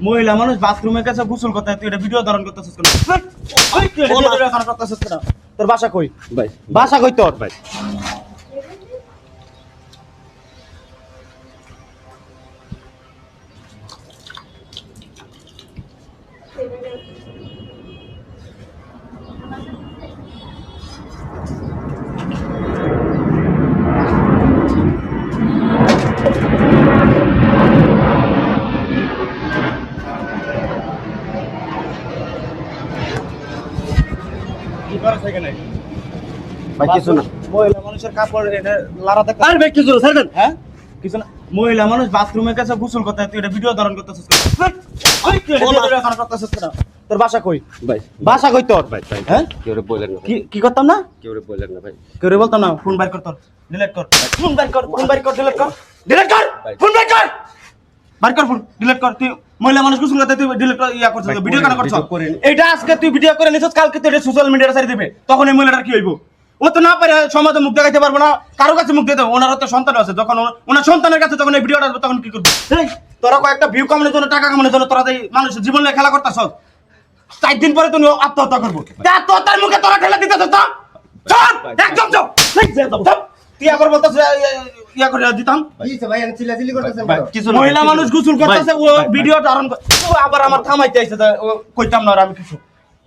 মহিলা মানুষ বাথরুমের কাছে গোসল করতে তুই এটা ভিডিও ধারণ করতেছিস কেন? ওই তুই এটা ভিডিও ধারণ করতেছিস কেন? তোর বাসা কই ভাই? বাসা কই তোর ভাই কি করাছ এখানে? ভাই কিছু না। মহিলা মানুষের কাপড় এনে লাড়াতে আরে ভাই কিছু না, ছেড়ে দেন। হ্যাঁ কিছু না। মহিলা মানুষ বাথরুমের কাছে গোসল করতে তুই এটা ভিডিও ধারণ করতেছিস কেন? ওই তুই এটা ভিডিও ধারণ করতেছিস কেন? তোর বাসা কই ভাই বাসা কই তোর ভাই ভাই হ্যাঁ কেউ রে বলেন না ভাই, কি কি করতাম না কেউ রে বলেন না ভাই। কেউ রে বলতাম না। ফোন বাইর কর তোর, ডিলিট কর ফোন বাইর কর, ফোন বাইর কর, ডিলিট কর, ডিলিট কর ফোন বাইর কর, বাইর কর ফোন, ডিলিট কর। তুই মহিলা মানুষ গোসল করতে তুই ডিলিট কর, ইয়া করছিস, ভাই, ভিডিও কেন করছিস? ভিডিও করেন। এইটা আজকে তুই ভিডিও করে নিছিস, কালকে তুই এটা সোশ্যাল মিডিয়াতে ছাড়ি দিবে, তখন এই মহিলাটার কি হইব? ও তো না পারে সমাজে মুখ দেখাইতে পারবো না, কারো কাছে মুখ দিতে, ওনার তো সন্তান আছে, যখন ওনার সন্তানের কাছে যখন এই ভিডিওটা আসবে তখন কি করবে? এই, তোরা কয়েকটা ভিউ কামানোর জন্য, টাকা কামানোর জন্য তোরা এই মানুষের জীবন নিয়ে খেলা করতেছ। 4 দিন পরে তুমি আত্মহত্যা করবো, আত্মহত্যার মুখে তোরা ঠেলা দিতেছ। তো চল একদম চল, টিয়া করে বলতেছ ইয়া করে দিতাম। কিছু না, মহিলা কিছু মানুষ না। গোসল করতেছে, ও ভাই, ভিডিও ধারণ করে, ও আবার আমার থামাইতে আইছে, ও কইতাম না আর আমি কিছু।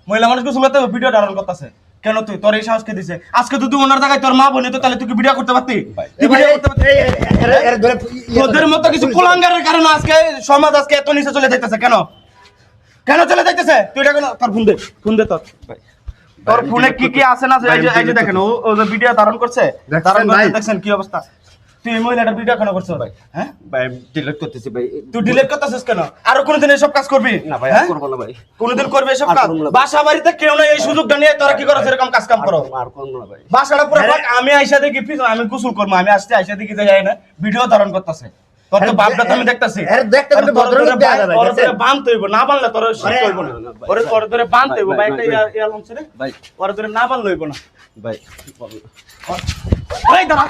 মহিলা মানুষ গোসল করতে ভিডিও ধারণ করতেছে কেন? তুই তোর এই সাহসকে দিছে? আজকে তো তুই ওনার জায়গায় তোর মা বোন তো, তাহলে তুই কি ভিডিও করতে পারতি? তুই ভিডিও করতে পারতি? তোদের মতো কিছু কুলাঙ্গারের কারণে আজকে সমাজ আজকে এত নিচে চলে যাইতেছে। কেন কেন চলে যাইতেছে? তুই এটা কেন? তোর ফোন দে তোর। ভাই, তোর ফোনে কি কি আছে না আছে? এই যে দেখেন, ও যে ভিডিও ধারণ করছে, ধারণ করতে দেখছেন কি অবস্থা? তুই এই মহিলাটার ভিডিও কেন করছিস ভাই? হ্যাঁ ভাই ডিলিট করতেছি ভাই। তুই ডিলিট করতেছিস কেন? আর কোনোদিন এসব কাজ করবি না ভাই, আর হ্যাঁ? করবো না ভাই। কোনোদিন করবে এসব আর কাজ? করবো না। বাসা বাড়িতে কেউ না, এই সুযোগটা নিয়ে তোরা কি করছ এরকম কাজ কাম করো? আর করবো না ভাই। বাসাটা পুরো ফাঁক। আমি আইসা দেখি পিছনে, আমি গোসল করবো, আমি আসতে আইসা দেখি যে না ভিডিও ধারণ করতেছে। তোর তো বাপটা তো আমি দেখতাছি। বানতে হইব, না বানলে তোর শিখতে হইব না। ওরে ধরে বানতে হইব ভাই, একটা ইয়া লঞ্চ রে ভাই ওরে ধরে না বানলে হইব না ভাই ভাই। দাঁড়া